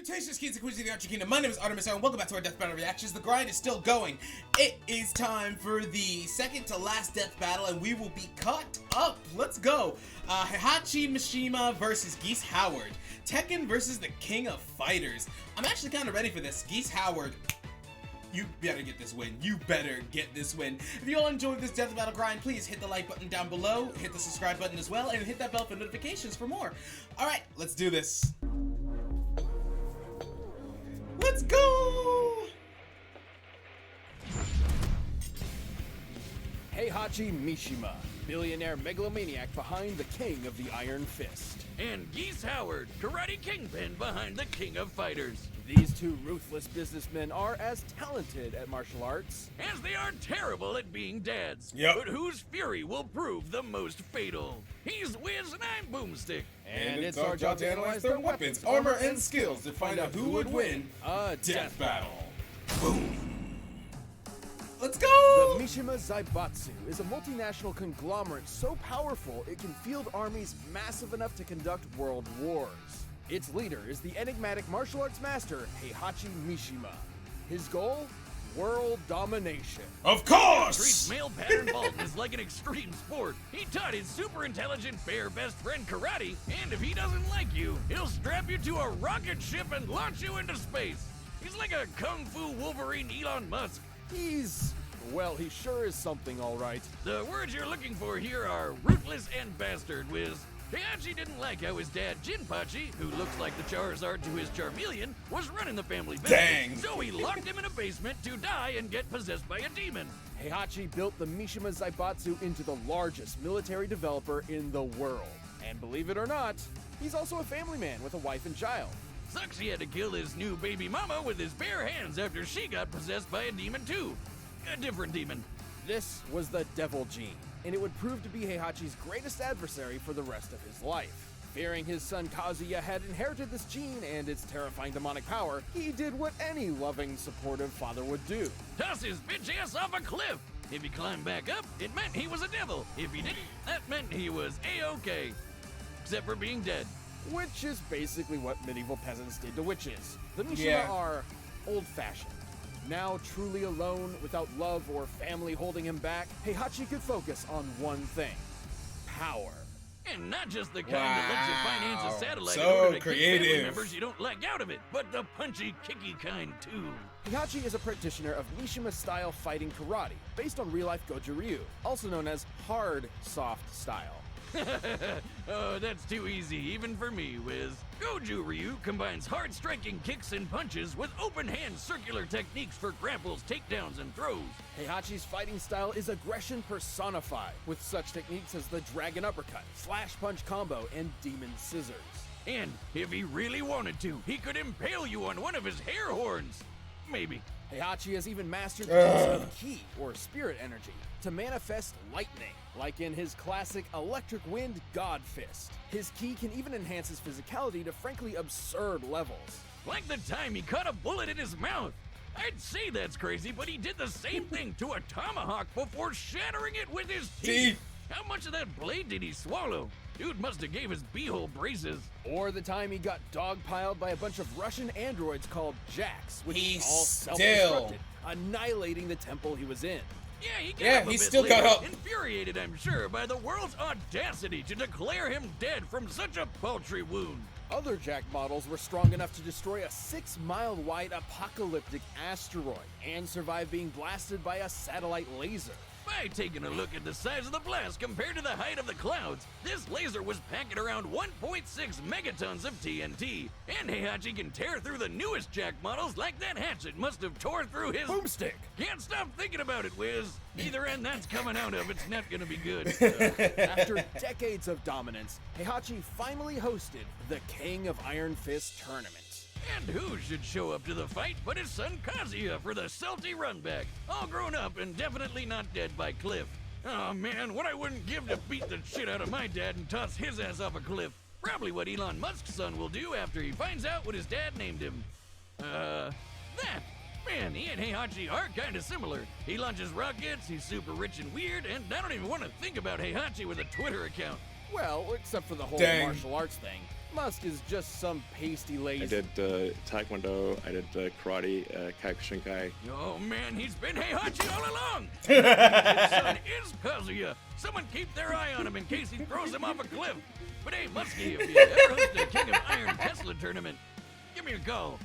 Salutations, kids and queens of the Archer Kingdom. My name is Artemis, and welcome back to our Death Battle reactions. The grind is still going. It is time for the second to last death battle, and we will be caught up. Let's go. Heihachi Mishima versus Geese Howard. Tekken versus the King of Fighters. I'm actually kind of ready for this. Geese Howard, you better get this win. You better get this win. If you all enjoyed this death battle grind, please hit the like button down below, hit the subscribe button as well, and hit that bell for notifications for more. Alright, let's do this. Let's go! Heihachi Mishima, billionaire megalomaniac behind the King of the Iron Fist. And Geese Howard, karate kingpin behind the King of Fighters. These two ruthless businessmen are as talented at martial arts as they are terrible at being dads. Yep. But whose fury will prove the most fatal? He's Wiz and I'm Boomstick. And it's our job to analyze their weapons, armor, and skills to find out who would win a death battle. Boom! Let's go! The Mishima Zaibatsu is a multinational conglomerate so powerful it can field armies massive enough to conduct world wars. Its leader is the enigmatic martial arts master Heihachi Mishima. His goal? World domination. Of course! Treats male pattern baldness like an extreme sport. He taught his super intelligent bear best friend karate, and if he doesn't like you, he'll strap you to a rocket ship and launch you into space. He's like a kung fu Wolverine Elon Musk. Well, he sure is something, all right. The words you're looking for here are ruthless and bastard, Wiz. Heihachi didn't like how his dad, Jinpachi, who looks like the Charizard to his Charmeleon, was running the family business. Dang. So he locked him in a basement to die and get possessed by a demon. Heihachi built the Mishima Zaibatsu into the largest military developer in the world. And believe it or not, he's also a family man with a wife and child. Sucks he had to kill his new baby mama with his bare hands after she got possessed by a demon too. A different demon. This was the Devil Gene, and it would prove to be Heihachi's greatest adversary for the rest of his life. Fearing his son Kazuya had inherited this gene and its terrifying demonic power, he did what any loving, supportive father would do. Toss his bitch ass off a cliff. If he climbed back up, it meant he was a devil. If he didn't, that meant he was A-okay. Except for being dead. Which is basically what medieval peasants did to witches. The Mishima Yeah. are old-fashioned. Now truly alone, without love or family holding him back, Heihachi could focus on one thing: power. And not just the kind that lets you finance a satellite So in order to creative. keep family members you don't like out of it, but the punchy, kicky kind too. Heihachi is a practitioner of Mishima-style fighting karate, based on real-life Goju Ryu, also known as hard, soft style. Oh, that's too easy, even for me, Wiz. Goju Ryu combines hard striking kicks and punches with open hand circular techniques for grapples, takedowns, and throws. Heihachi's fighting style is aggression personified, with such techniques as the dragon uppercut, slash punch combo, and demon scissors. And if he really wanted to, he could impale you on one of his hair horns. Maybe. Heihachi has even mastered the use of ki, or spirit energy, to manifest lightning, like in his classic Electric Wind God Fist. His ki can even enhance his physicality to frankly absurd levels. Like the time he caught a bullet in his mouth. I'd say that's crazy, but he did the same thing to a tomahawk before shattering it with his teeth. How much of that blade did he swallow? Dude must have gave his beehole braces. Or the time he got dogpiled by a bunch of Russian androids called Jacks, which He's all still- self-destructed, annihilating the temple he was in. Yeah, he got Yeah, up a he bit still got later, up. infuriated, I'm sure, by the world's audacity to declare him dead from such a paltry wound. Other Jack models were strong enough to destroy a 6-mile wide apocalyptic asteroid and survive being blasted by a satellite laser. By taking a look at the size of the blast compared to the height of the clouds, this laser was packing around 1.6 megatons of TNT, and Heihachi can tear through the newest Jack models like that hatchet must have tore through his... Boomstick! Can't stop thinking about it, Wiz. Either end that's coming out of, it's not gonna be good. After decades of dominance, Heihachi finally hosted the King of Iron Fist tournament. And who should show up to the fight but his son Kazuya for the salty runback, all grown up and definitely not dead by Cliff. Oh man, what I wouldn't give to beat the shit out of my dad and toss his ass off a cliff. Probably what Elon Musk's son will do after he finds out what his dad named him. That. Man, he and Heihachi are kinda similar. He launches rockets, he's super rich and weird, and I don't even want to think about Heihachi with a Twitter account. Well, except for the whole Dang. martial arts thing. Musk is just some pasty lazy. I did Taekwondo, I did karate, Kyokushinkai. Oh man, he's been Heihachi all along! His son is Kazuya! Someone keep their eye on him in case he throws him off a cliff! But hey, Muskie, if you ever host a King of Iron Tesla tournament, give me a call.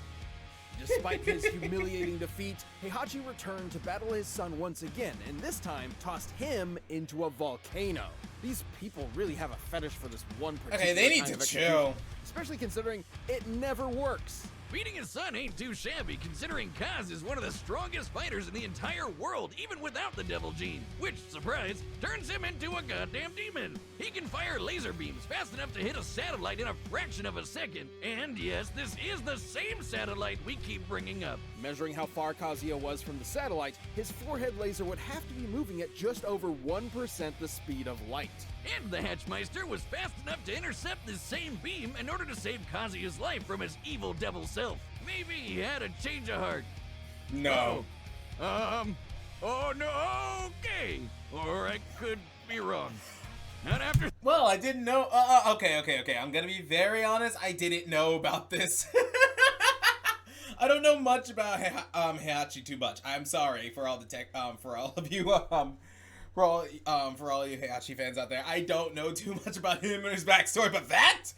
Despite his humiliating defeat, Heihachi returned to battle his son once again, and this time tossed him into a volcano. These people really have a fetish for this one particular Okay, they need kind to of chill. execution, especially considering it never works. Beating his son ain't too shabby, considering Kaz is one of the strongest fighters in the entire world, even without the devil gene, which, surprise, turns him into a goddamn demon. He can fire laser beams fast enough to hit a satellite in a fraction of a second. And yes, this is the same satellite we keep bringing up. Measuring how far Kazuya was from the satellite, his forehead laser would have to be moving at just over 1% the speed of light. And the Hatchmeister was fast enough to intercept this same beam in order to save Kazuya's life from his evil devil self. Maybe he had a change of heart. No. Oh no, okay. Or I could be wrong. Not after. Well, I didn't know. Okay. I'm gonna be very honest. I didn't know about this. I don't know much about Heihachi too much. I'm sorry for all the for all of you for all you Heihachi fans out there. I don't know too much about him and his backstory, but that's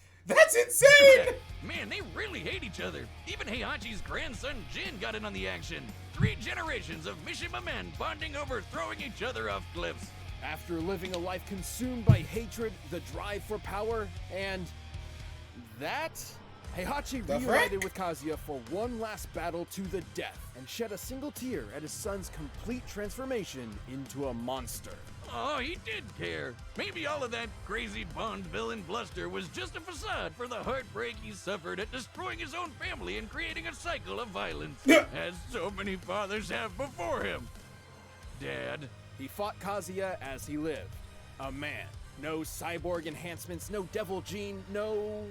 insane. Man, they really hate each other. Even Heihachi's grandson Jin got in on the action. 3 generations of Mishima men bonding over throwing each other off cliffs. After living a life consumed by hatred, the drive for power, and that, Heihachi The reunited frick? with Kazuya for one last battle to the death, and shed a single tear at his son's complete transformation into a monster. Oh, he did care. Maybe all of that crazy Bond villain bluster was just a facade for the heartbreak he suffered at destroying his own family and creating a cycle of violence, as so many fathers have before him. Dad. He fought Kazuya as he lived. A man. No cyborg enhancements, no devil gene, no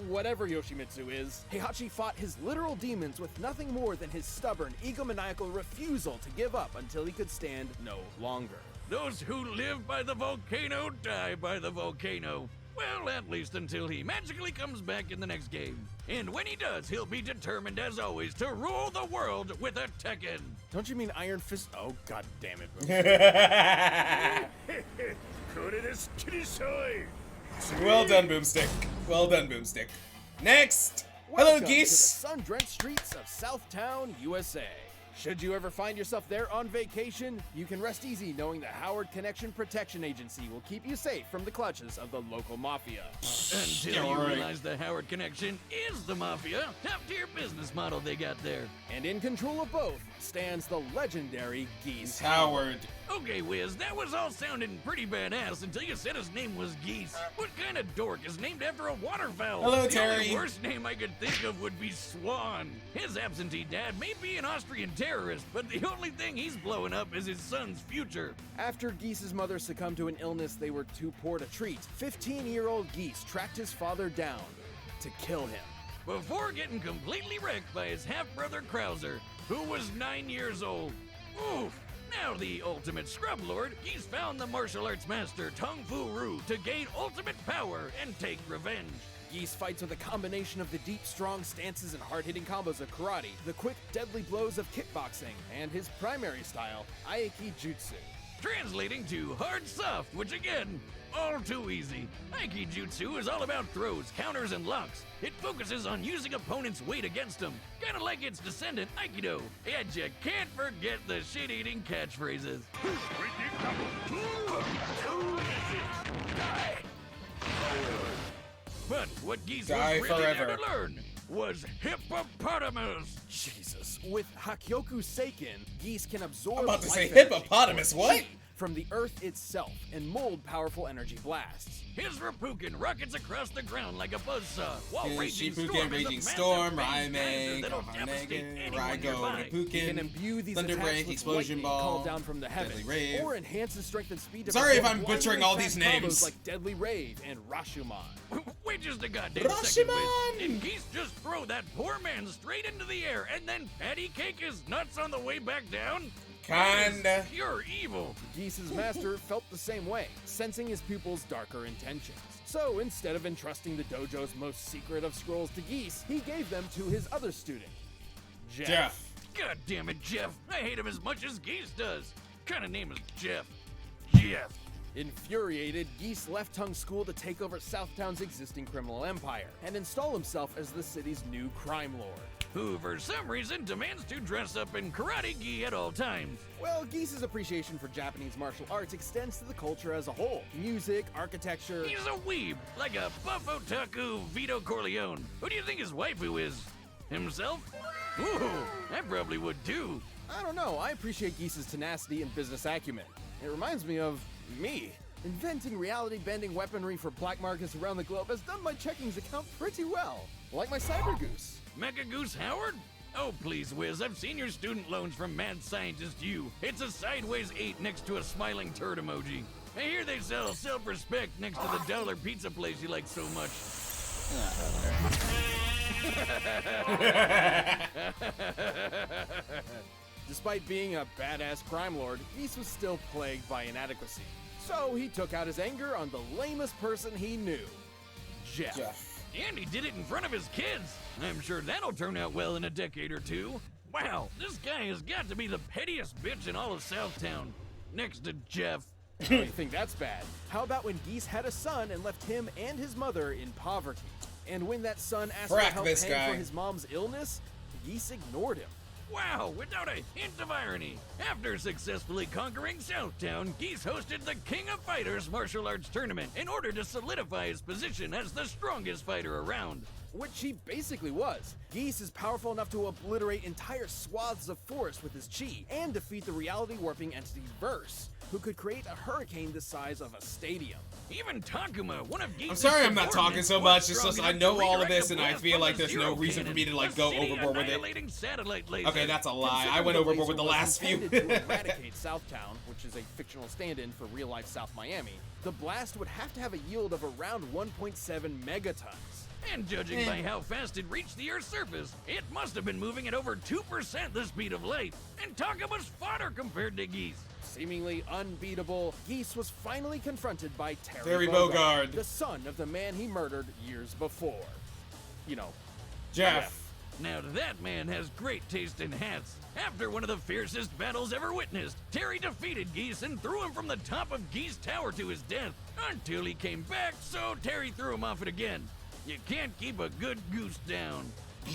whatever Yoshimitsu is. Heihachi fought his literal demons with nothing more than his stubborn, egomaniacal refusal to give up until he could stand no longer. Those who live by the volcano die by the volcano. Well, at least until he magically comes back in the next game. And when he does, he'll be determined as always to rule the world with a Tekken. Don't you mean Iron Fist? Oh, god damn it. Well done, Boomstick. Well done, Boomstick. Next. Hello, Welcome Geese. to the sun-drenched streets of Southtown, USA. Should you ever find yourself there on vacation, you can rest easy knowing the Howard Connection Protection Agency will keep you safe from the clutches of the local mafia. Until you Alright. realize the Howard Connection is the mafia. Top-tier business model they got there. And in control of both stands the legendary Geese. Howard. Okay, Wiz, that was all sounding pretty badass until you said his name was Geese. What kind of dork is named after a waterfowl? Hello, The Terry. only worst name I could think of would be Swan. His absentee dad may be an Austrian terrorist, but the only thing he's blowing up is his son's future. After Geese's mother succumbed to an illness they were too poor to treat, 15-year-old Geese tracked his father down to kill him. Before getting completely wrecked by his half-brother Krauser, who was 9 years old. Oof! Now the ultimate scrub lord, Geese found the martial arts master Tung Fu Ru to gain ultimate power and take revenge. Geese fights with a combination of the deep, strong stances and hard-hitting combos of karate, the quick, deadly blows of kickboxing, and his primary style, Aiki Jutsu. Translating to hard soft, which again, all too easy. Aiki Jutsu is all about throws, counters, and locks. It focuses on using opponents' weight against them, kinda like its descendant, Aikido. And you can't forget the shit-eating catchphrases. But what Geese Die was really there forever. to learn was hippopotamus. Jesus. With Hakyoku Seiken, Geese can absorb I'm about to say life energy, hippopotamus, or what? chi, from the earth itself and mold powerful energy blasts. His Rapuken rockets across the ground like a buzzsaw, while His Raging Shipuken, Storm Raging is a Storm, massive phase geyser Raimei, that'll devastate Kahanege, anyone Raigo, nearby. He can Rapuken, imbue these Thunder attacks Break, with Explosion lightning Ball, called down from the heavens, Deadly Rave. or enhance the strength and speed of Sorry if perform I'm butchering blindingly all these fast combos names. like Deadly Rave and Rashomon. Which is the goddamn second Rashiman! wish. Did Geese just throw that poor man straight into the air and then patty cake his nuts on the way back down? Kinda. Pure evil. Geese's master felt the same way, sensing his pupil's darker intentions. So instead of entrusting the dojo's most secret of scrolls to Geese, he gave them to his other student, Jeff. God damn it, Jeff. I hate him as much as Geese does. Kind of name is Jeff. Jeff. Infuriated, Geese left Tongue School to take over Southtown's existing criminal empire and install himself as the city's new crime lord. Who, for some reason, demands to dress up in karate gi at all times. Well, Geese's appreciation for Japanese martial arts extends to the culture as a whole. Music, architecture... He's a weeb, like a buff otaku Vito Corleone. Who do you think his waifu is? Himself? Ooh, I probably would too. I don't know, I appreciate Geese's tenacity and business acumen. It reminds me of me. Inventing reality-bending weaponry for black markets around the globe has done my checkings account pretty well. Like my Cyber Goose. Mecha Goose Howard? Oh, please, Wiz, I've seen your student loans from Mad Scientist U. It's a sideways 8 next to a smiling turd emoji. I hear they sell self-respect next to the dollar pizza place you like so much. Despite being a badass crime lord, Geese was still plagued by inadequacy. So he took out his anger on the lamest person he knew, Jeff. And he did it in front of his kids. I'm sure that'll turn out well in a decade or two. Wow, this guy has got to be the pettiest bitch in all of Southtown. Next to Jeff. Oh, you think that's bad? How about when Geese had a son and left him and his mother in poverty? And when that son asked for help paying for his mom's illness, Geese ignored him. Wow, without a hint of irony. After successfully conquering Southtown, Geese hosted the King of Fighters martial arts tournament in order to solidify his position as the strongest fighter around. Which he basically was. Geese is powerful enough to obliterate entire swaths of forest with his chi and defeat the reality-warping entity Verse, who could create a hurricane the size of a stadium. Even Takuma, one of Geese's I'm sorry I'm not talking so much, it's just I know all of this and I feel like there's no reason for me to like go overboard with it. Okay, that's a lie. I went overboard with the last few. To eradicate Southtown, which is a fictional stand-in for real-life South Miami, the blast would have to have a yield of around 1.7 megatons. And judging by how fast it reached the Earth's surface, it must have been moving at over 2% the speed of light. And Takuma's fodder compared to Geese. Seemingly unbeatable, Geese was finally confronted by Terry Bogard, the son of the man he murdered years before. You know, Jeff. Now that man has great taste in hats. After one of the fiercest battles ever witnessed, Terry defeated Geese and threw him from the top of Geese Tower to his death. Until he came back, so Terry threw him off it again. You can't keep a good goose down.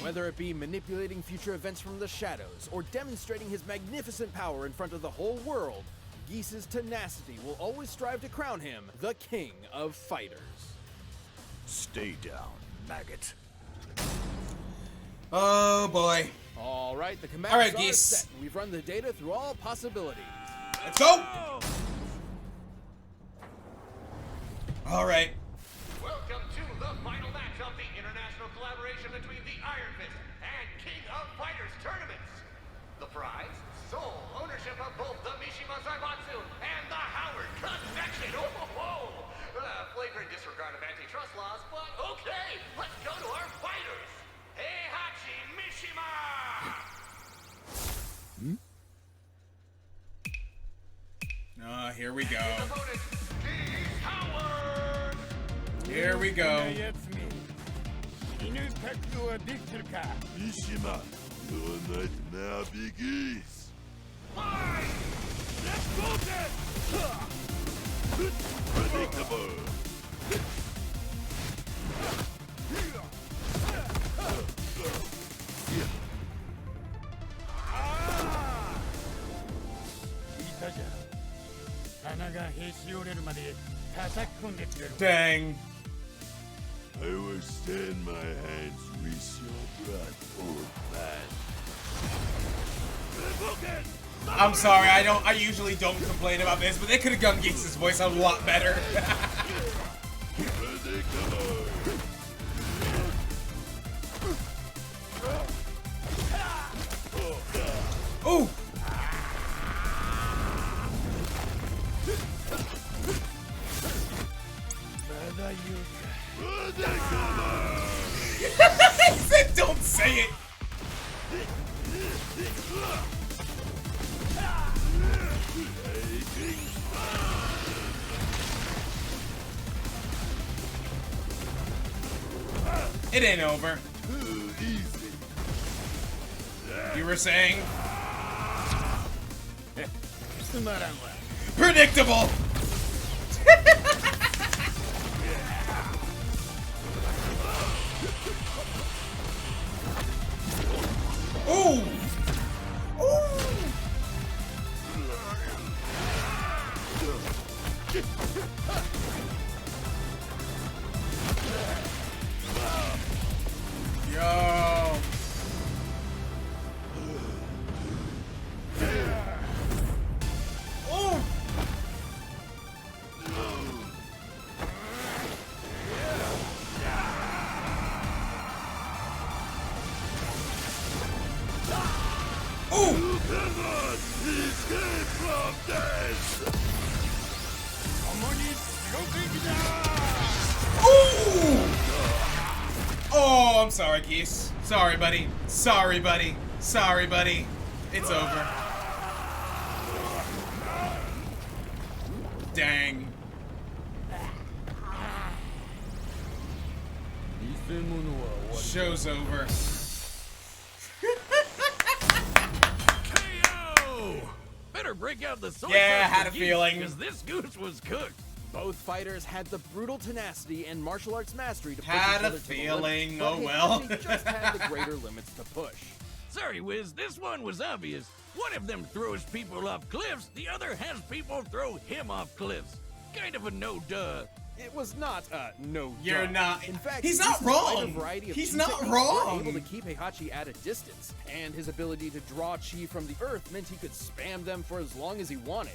Whether it be manipulating future events from the shadows or demonstrating his magnificent power in front of the whole world, Geese's tenacity will always strive to crown him the King of Fighters. Stay down, maggot. Oh boy. All right, the commanders are Geese. set. We've run the data through all possibilities. Let's go! Alright. Welcome to the final match of the international collaboration between the Iron Fist and King of Fighters tournaments. The prize, sole ownership of both the Mishima Zaibatsu and the Howard Convection. Flagrant disregard of antitrust laws, but okay, let's go to our fighters. Heihachi Mishima! Here we go. Opponent, Geese Howard! Here we go. Mishima, your nightmare begins. Fight! Predictable. Dang. I will stain my hands with your blood, old man. I'm sorry, I usually don't complain about this, but they could have done Geese's voice a lot better. Ooh! He said, don't say it! It ain't over. Too easy. You were saying? Predictable! Ooh! Ooh! Yo! Ooh! Ooh! Come on, escape from this. Ooh! Oh, I'm sorry, Geese. Sorry, buddy. Sorry, buddy. Sorry, buddy. It's over. Dang. Show's over. KO! Better break out the sword. Yeah, had a feeling. Because this goose was cooked. Both fighters had the brutal tenacity and martial arts mastery to push Had each a other to the feeling, limits, oh but well. Heihachi just had the greater limits to push. Sorry, Wiz, this one was obvious. One of them throws people off cliffs, the other has people throw him off cliffs. Kind of a no-duh. It was not no. You're duh. not- In fact, he's not Geese, despite wrong. a variety of He's chi not techniques, wrong. were able to keep Heihachi at a distance, and his ability to draw chi from the earth meant he could spam them for as long as he wanted.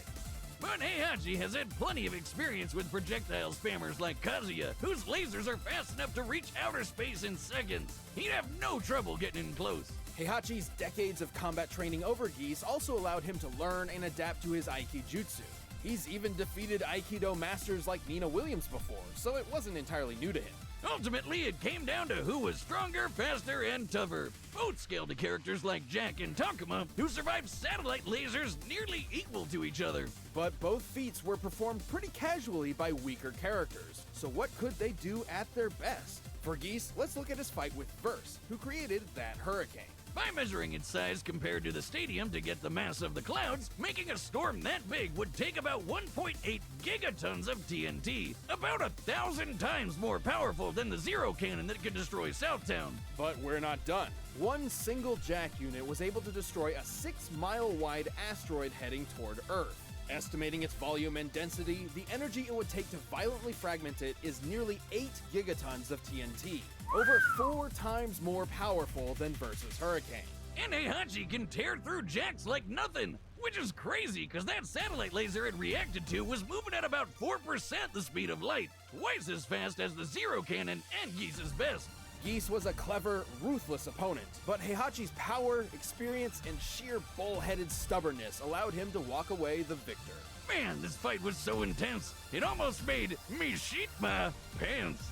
But Heihachi has had plenty of experience with projectile spammers like Kazuya, whose lasers are fast enough to reach outer space in seconds. He'd have no trouble getting in close. Heihachi's decades of combat training over Geese also allowed him to learn and adapt to his Aikijutsu. He's even defeated Aikido masters like Nina Williams before, so it wasn't entirely new to him. Ultimately, it came down to who was stronger, faster, and tougher. Both scaled to characters like Jack and Takuma, who survived satellite lasers nearly equal to each other. But both feats were performed pretty casually by weaker characters, so what could they do at their best? For Geese, let's look at his fight with Verse, who created that hurricane. By measuring its size compared to the stadium to get the mass of the clouds, making a storm that big would take about 1.8 gigatons of TNT, about 1,000 times more powerful than the Zero Cannon that could destroy Southtown. But we're not done. One single Jack unit was able to destroy a 6-mile-wide asteroid heading toward Earth. Estimating its volume and density, the energy it would take to violently fragment it is nearly 8 gigatons of TNT, over 4 times more powerful than Versus Hurricane. And Heihachi can tear through Jacks like nothing, which is crazy because that satellite laser it reacted to was moving at about 4% the speed of light, twice as fast as the Zero Cannon and Geese's best. Geese was a clever, ruthless opponent, but Heihachi's power, experience, and sheer bull-headed stubbornness allowed him to walk away the victor. Man, this fight was so intense, it almost made Mishima pants.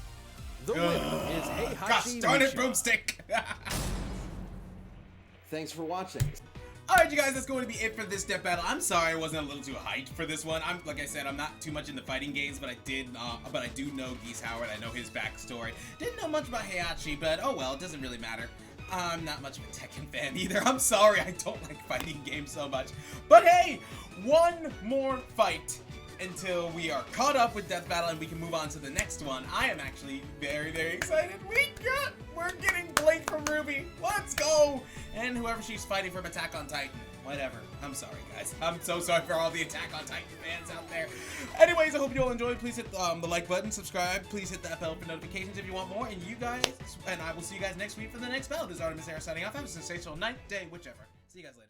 The winner is Heihachi Gosh darn it, Mishima. broomstick! Thanks for watching. Alright, you guys, that's going to be it for this death battle. I'm sorry I wasn't a little too hyped for this one. Like I said, I'm not too much in the fighting games, but I do know Geese Howard. I know his backstory. Didn't know much about Heihachi, but oh well, it doesn't really matter. I'm not much of a Tekken fan either. I'm sorry, I don't like fighting games so much. But hey, one more fight until we are caught up with Death Battle and we can move on to the next one. I am actually very, very excited. We're getting Blake from Ruby. Let's go! And whoever she's fighting from Attack on Titan. Whatever. I'm sorry, guys. I'm so sorry for all the Attack on Titan fans out there. Anyways, I hope you all enjoyed. Please hit the like button, subscribe. Please hit that bell for notifications if you want more. And I will see you guys next week for the next battle. This is Artemis Sarah signing off. Have a sensational night, day, whichever. See you guys later.